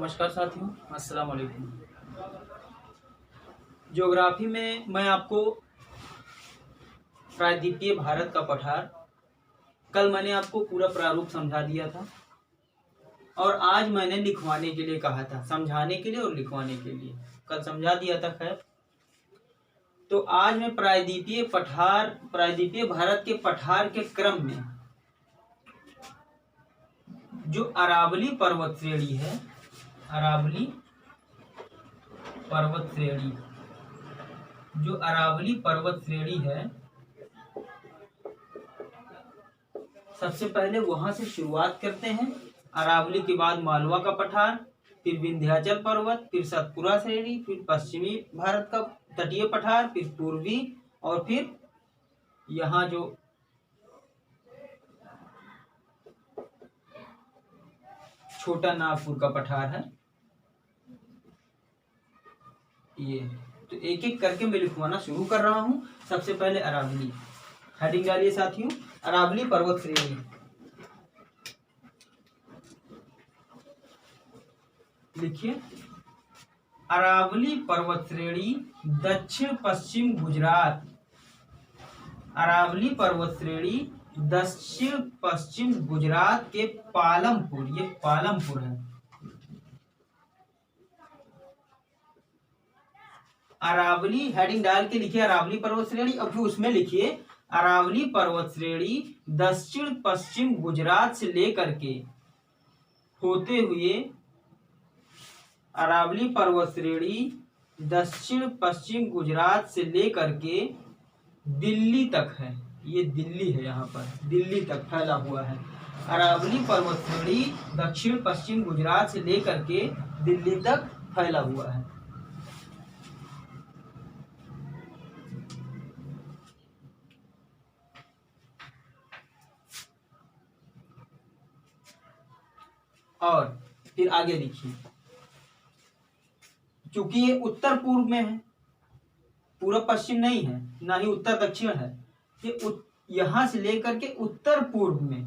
नमस्कार साथियों, अस्सलाम वालेकुम। ज्योग्राफी में मैं आपको प्रायद्वीपीय भारत का पठार कल मैंने आपको पूरा प्रारूप समझा दिया था और आज मैंने लिखवाने के लिए कहा था, समझाने के लिए और लिखवाने के लिए कल समझा दिया था। खैर, तो आज मैं प्रायद्वीपीय भारत के पठार के क्रम में जो अरावली पर्वत श्रेणी है, अरावली पर्वत श्रेणी है, सबसे पहले वहां से शुरुआत करते हैं। अरावली के बाद मालवा का पठार, फिर विंध्याचल पर्वत, फिर सतपुरा श्रेणी, फिर पश्चिमी भारत का तटीय पठार, फिर पूर्वी, और फिर यहाँ जो छोटा नागपुर का पठार है। ये तो एक एक करके मैं लिखवाना शुरू कर रहा हूं। सबसे पहले अरावली, हेडिंग डालिए साथियों, अरावली पर्वत श्रेणी। लिखिए, अरावली पर्वत श्रेणी दक्षिण पश्चिम गुजरात। अरावली पर्वत श्रेणी दक्षिण पश्चिम गुजरात के पालमपुर, ये पालमपुर है। अरावली हेडिंग डाल के लिखिए अरावली पर्वत श्रेणी, और फिर उसमें लिखिए अरावली पर्वत श्रेणी दक्षिण पश्चिम गुजरात से लेकर के होते हुए, अरावली पर्वत श्रेणी दक्षिण पश्चिम गुजरात से लेकर के दिल्ली तक है। ये दिल्ली है, यहाँ पर दिल्ली तक फैला हुआ है। अरावली पर्वत श्रेणी दक्षिण पश्चिम गुजरात से लेकर के दिल्ली तक फैला हुआ है। और फिर आगे लिखिए, क्योंकि ये उत्तर पूर्व में है, पूर्व पश्चिम नहीं है, ना ही उत्तर दक्षिण है, ये यहां से लेकर के उत्तर पूर्व में।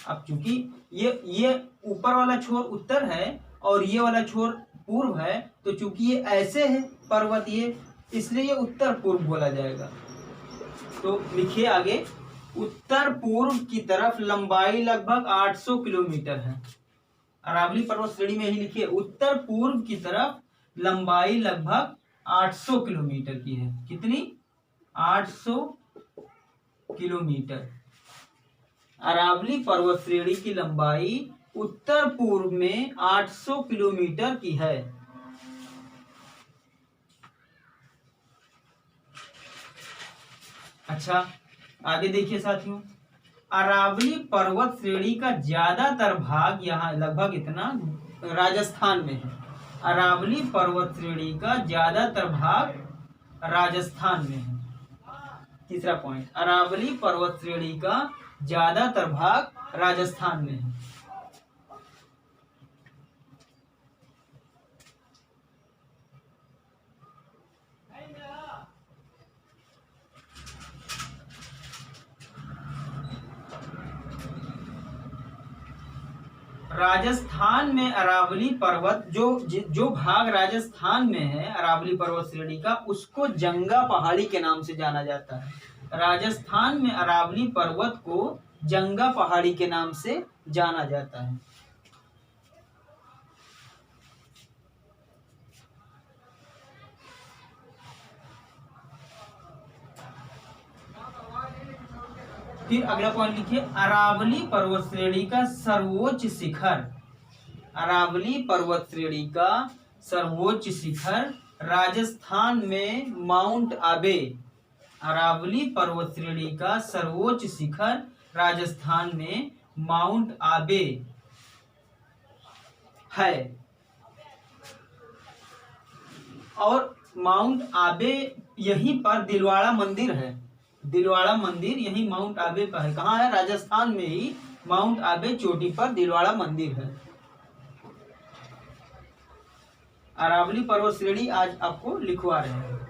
अब चूंकि ये ऊपर वाला छोर उत्तर है और ये वाला छोर पूर्व है, तो चूंकि ये ऐसे है पर्वत, ये इसलिए ये उत्तर पूर्व बोला जाएगा। तो लिखिए आगे, उत्तर पूर्व की तरफ लंबाई लगभग 800 किलोमीटर है। अरावली पर्वत श्रेणी में ही लिखिए, उत्तर पूर्व की तरफ लंबाई लगभग 800 किलोमीटर की है। कितनी? 800 किलोमीटर। अरावली पर्वत श्रेणी की लंबाई उत्तर पूर्व में 800 किलोमीटर की है। अच्छा, आगे देखिए साथियों, अरावली पर्वत श्रेणी का ज्यादातर भाग यहाँ लगभग इतना राजस्थान में है। अरावली पर्वत श्रेणी का ज्यादातर भाग राजस्थान में है। तीसरा पॉइंट, अरावली पर्वत श्रेणी का ज्यादातर भाग राजस्थान में है। राजस्थान में अरावली पर्वत जो भाग राजस्थान में है अरावली पर्वत श्रेणी का, उसको जंगा पहाड़ी के नाम से जाना जाता है। राजस्थान में अरावली पर्वत को जंगा पहाड़ी के नाम से जाना जाता है। फिर अगला पॉइंट लिखिए, अरावली पर्वत श्रेणी का सर्वोच्च शिखर। अरावली पर्वत श्रेणी का सर्वोच्च शिखर राजस्थान में माउंट आबे। अरावली पर्वत श्रेणी का सर्वोच्च शिखर राजस्थान में माउंट आबे है। और माउंट आबे यहीं पर दिलवाड़ा मंदिर है। दिलवाड़ा मंदिर यही माउंट आबे का है। कहाँ है? राजस्थान में ही माउंट आबे चोटी पर दिलवाड़ा मंदिर है। अरावली पर्वत श्रेणी आज आपको लिखवा रहे हैं।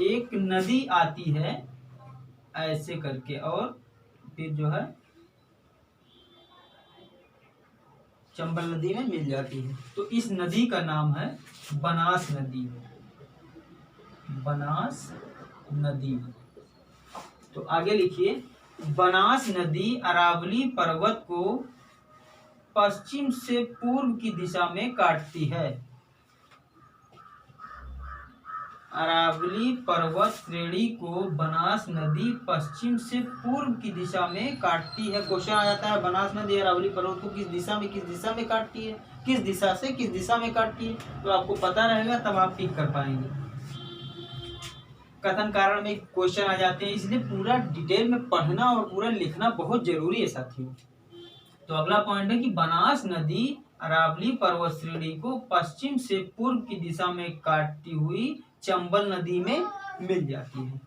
एक नदी आती है ऐसे करके, और फिर जो है चंबल नदी में मिल जाती है। तो इस नदी का नाम है बनास नदी। बनास नदी। तो आगे लिखिए, बनास नदी अरावली पर्वत को पश्चिम से पूर्व की दिशा में काटती है। अरावली पर्वत श्रेणी को बनास नदी पश्चिम से पूर्व की दिशा में काटती है। क्वेश्चन आ जाता है, बनास नदी अरावली पर्वत को किस दिशा में काटती है, किस दिशा से किस दिशा में काटती है। तो आपको पता रहेगा तब आप टिक कर पाएंगे। कथन कारण में क्वेश्चन आ जाते हैं, इसलिए पूरा डिटेल में पढ़ना और पूरा लिखना बहुत जरूरी है साथियों। तो अगला पॉइंट है कि बनास नदी अरावली पर्वत श्रेणी को पश्चिम से पूर्व की दिशा में काटती हुई चंबल नदी में मिल जाती है।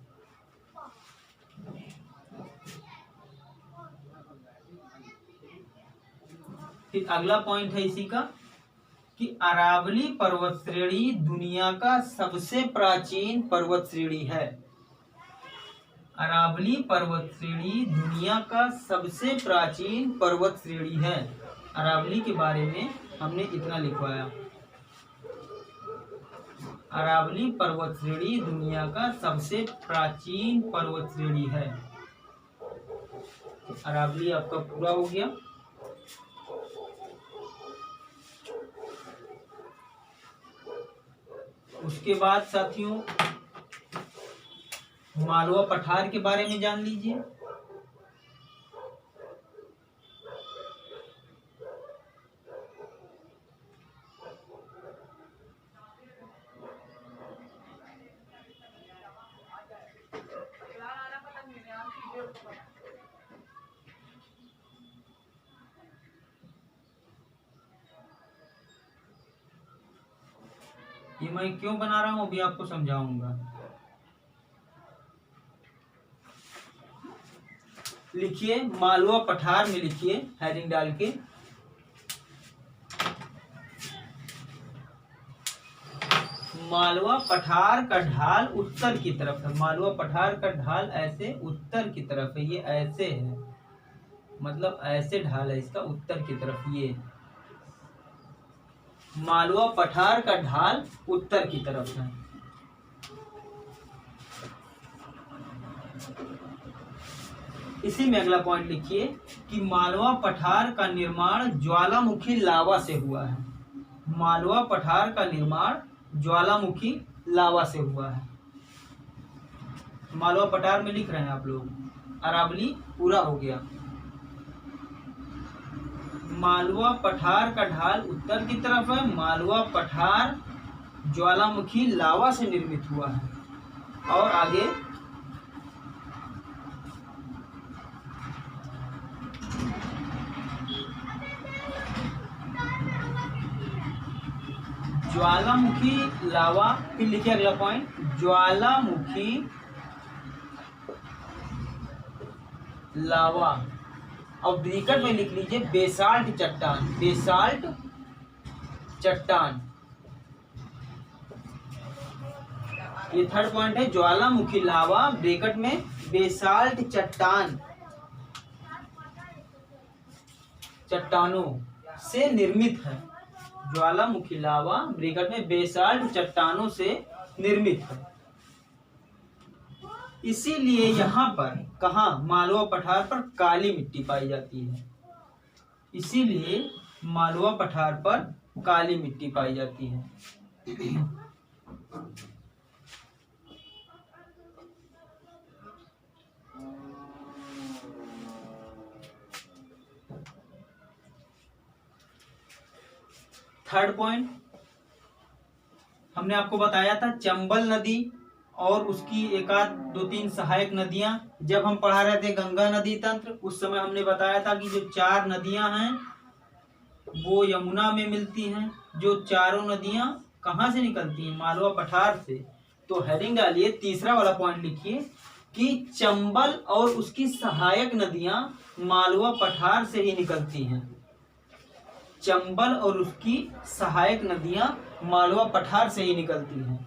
फिर अगला पॉइंट है इसी का कि अरावली पर्वत श्रेणी दुनिया का सबसे प्राचीन पर्वत श्रेणी है। अरावली पर्वत श्रेणी दुनिया का सबसे प्राचीन पर्वत श्रेणी है। अरावली के बारे में हमने इतना लिखवाया, अरावली पर्वत श्रेणी दुनिया का सबसे प्राचीन पर्वत श्रेणी है। अरावली आपका पूरा हो गया। उसके बाद साथियों मालवा पठार के बारे में जान लीजिए। ये मैं क्यों बना रहा हूं अभी आपको समझाऊंगा। लिखिए मालवा पठार में लिखिए हेडिंग डाल के, मालवा पठार का ढाल उत्तर की तरफ है। मालवा पठार का ढाल ऐसे उत्तर की तरफ है, ये ऐसे है, मतलब ऐसे ढाल है इसका उत्तर की तरफ। ये मालवा पठार का ढाल उत्तर की तरफ है। इसी में अगला पॉइंट लिखिए कि मालवा पठार का निर्माण ज्वालामुखी लावा से हुआ है। मालवा पठार का निर्माण ज्वालामुखी लावा से हुआ है। मालवा पठार में लिख रहे हैं आप लोग। अरावली पूरा हो गया। मालवा पठार का ढाल उत्तर की तरफ है। मालवा पठार ज्वालामुखी लावा से निर्मित हुआ है। और आगे ज्वालामुखी लावा, फिर लिखिए अगला पॉइंट, ज्वालामुखी लावा। और ब्रैकेट में लिख लीजिए बेसाल्ट चट्टान। बेसाल्ट चट्टान, ये थर्ड पॉइंट है। ज्वालामुखी लावा ब्रैकेट में बेसाल्ट चट्टान, चट्टानों से निर्मित है। ज्वालामुखी लावा ब्रैकेट में बेसाल्ट चट्टानों से निर्मित है। इसीलिए यहाँ पर कहा मालवा पठार पर काली मिट्टी पाई जाती है। इसीलिए मालवा पठार पर काली मिट्टी पाई जाती है। थर्ड पॉइंट हमने आपको बताया था चंबल नदी और उसकी एक आध दो तीन सहायक नदियां। जब हम पढ़ा रहे थे गंगा नदी तंत्र, उस समय हमने बताया था कि जो 4 नदियां हैं वो यमुना में मिलती हैं। जो चारों नदियां कहाँ से निकलती हैं? मालवा पठार से। तो हेडिंग डालिए, तीसरा वाला पॉइंट लिखिए कि चंबल और उसकी सहायक नदियां मालवा पठार से ही निकलती हैं। चंबल और उसकी सहायक नदियां मालवा पठार से ही निकलती हैं।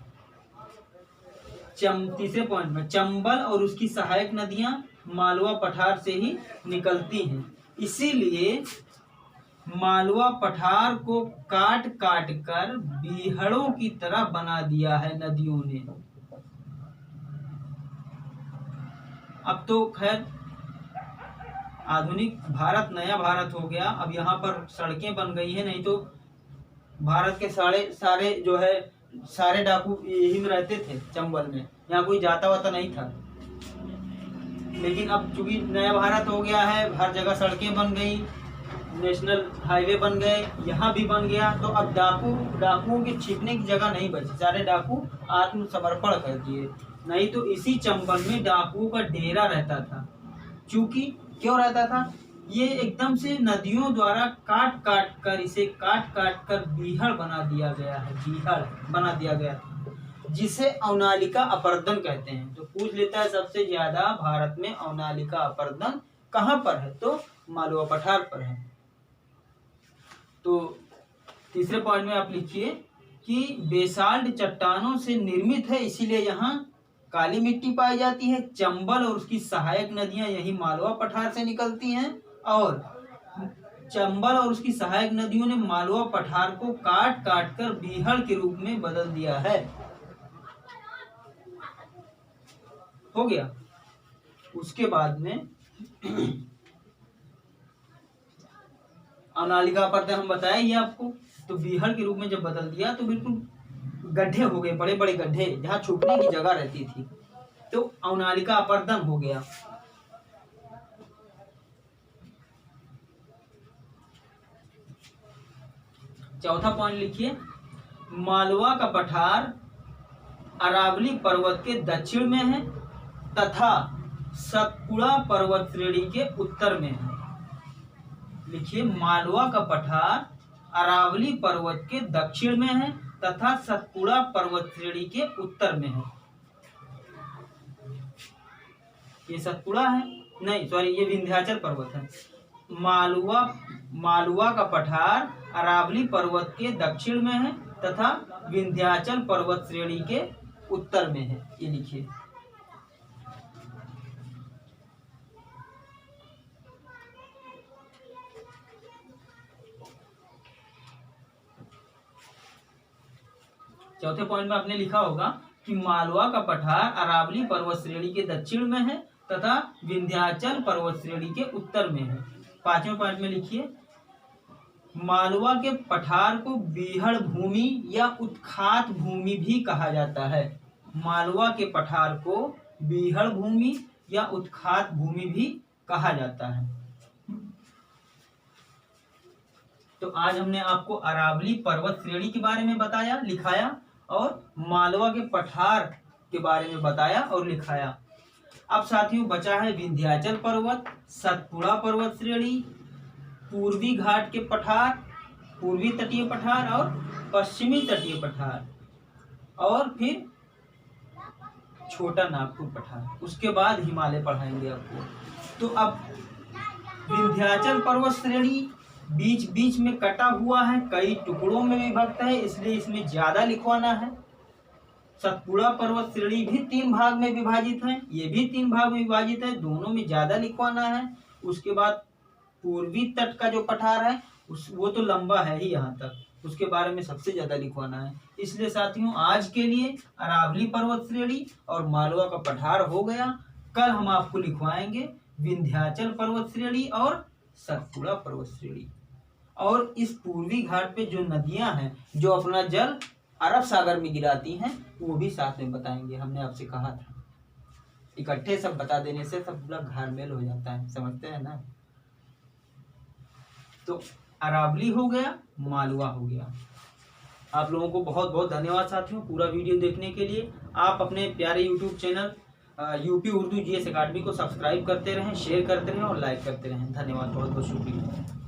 तीसरे पॉइंट में चंबल और उसकी सहायक नदियां मालवा पठार से ही निकलती हैं। इसीलिए मालवा पठार को काट काट कर बीहड़ों की तरह बना दिया है नदियों ने। अब तो खैर आधुनिक भारत नया भारत हो गया, अब यहाँ पर सड़कें बन गई हैं, नहीं तो भारत के सारे जो है सारे डाकू यही में रहते थे, चंबल में, यहाँ कोई जाता वाता नहीं था। लेकिन अब चूंकि नया भारत हो गया है, हर जगह सड़कें बन गई, नेशनल हाईवे बन गए, यहाँ भी बन गया, तो अब डाकुओं के छिपने की जगह नहीं बची, सारे डाकू आत्मसमर्पण कर दिए। नहीं तो इसी चंबल में डाकुओं का डेरा रहता था। चूंकि क्यों रहता था, ये एकदम से नदियों द्वारा काट काट कर बीहड़ बना दिया गया है, बीहड़ बना दिया गया, जिसे अवनालिका अपर्दन कहते हैं। तो पूछ लेता है सबसे ज्यादा भारत में अवनालिका अपर्दन कहाँ पर है, तो मालवा पठार पर है। तो तीसरे पॉइंट में आप लिखिए कि बेसाल्ट चट्टानों से निर्मित है, इसीलिए यहाँ काली मिट्टी पाई जाती है। चंबल और उसकी सहायक नदियां यही मालवा पठार से निकलती हैं, और चंबल और उसकी सहायक नदियों ने मालवा पठार को काट काट कर बीहड़ के रूप में बदल दिया है। हो गया। उसके बाद में अवनालिका अपर्दन हम बताए ये आपको, तो बीहड़ के रूप में जब बदल दिया तो बिल्कुल गड्ढे हो गए, बड़े बड़े गड्ढे जहाँ छुपने की जगह रहती थी, तो अवनालिका अपर्दन हो गया। चौथा पॉइंट लिखिए, मालवा का पठार अरावली पर्वत के दक्षिण में है तथा सतपुड़ा पर्वत श्रेणी के उत्तर में है। लिखिए, मालवा का पठार अरावली पर्वत के दक्षिण में है तथा सतपुड़ा पर्वत श्रेणी के उत्तर में है। ये सतपुड़ा है, नहीं सॉरी, ये विंध्याचल पर्वत है। मालवा का पठार अरावली पर्वत के दक्षिण में है तथा विंध्याचल पर्वत श्रेणी के उत्तर में है। ये लिखिए। चौथे पॉइंट में आपने लिखा होगा कि मालवा का पठार अरावली पर्वत श्रेणी के दक्षिण में है तथा विंध्याचल पर्वत श्रेणी के उत्तर में है। पांचवें पॉइंट में लिखिए, मालवा के पठार को बीहड़ भूमि या उत्खात भूमि भी कहा जाता है। मालवा के पठार को बीहड़ भूमि या उत्खात भूमि भी कहा जाता है। तो आज हमने आपको अरावली पर्वत श्रेणी के बारे में बताया, लिखाया, और मालवा के पठार के बारे में बताया और लिखाया। अब साथियों बचा है विंध्याचल पर्वत, सतपुड़ा पर्वत श्रेणी, पूर्वी घाट के पठार, पूर्वी तटीय पठार और पश्चिमी तटीय पठार, और फिर छोटा नागपुर पठार। उसके बाद हिमालय पढ़ाएंगे आपको। तो अब विंध्याचल पर्वत श्रेणी बीच बीच में कटा हुआ है, कई टुकड़ों में विभक्त है, इसलिए इसमें ज्यादा लिखवाना है। सतपुड़ा पर्वत श्रेणी भी 3 भाग में विभाजित है, ये भी 3 भाग में विभाजित है, दोनों में ज्यादा लिखवाना है। उसके बाद पूर्वी तट का जो पठार है वो तो लंबा है ही यहाँ तक, उसके बारे में सबसे ज्यादा लिखवाना है। इसलिए साथियों आज के लिए अरावली पर्वत श्रेणी और मालवा का पठार हो गया। कल हम आपको लिखवाएंगे विंध्याचल पर्वत श्रेणी और सतपुड़ा पर्वत श्रेणी, और इस पूर्वी घाट पे जो नदियां हैं जो अपना जल अरब सागर में गिराती हैं वो भी साथ में बताएंगे। हमने आपसे कहा था इकट्ठे सब बता देने से सब पूरा घालमेल हो जाता है, समझते हैं ना। तो अरावली हो गया, मालवा हो गया। आप लोगों को बहुत बहुत धन्यवाद साथियों पूरा वीडियो देखने के लिए। आप अपने प्यारे YouTube channel UP Urdu GS academy को सब्सक्राइब करते रहें, शेयर करते रहें और लाइक करते रहें। धन्यवाद, बहुत बहुत शुक्रिया।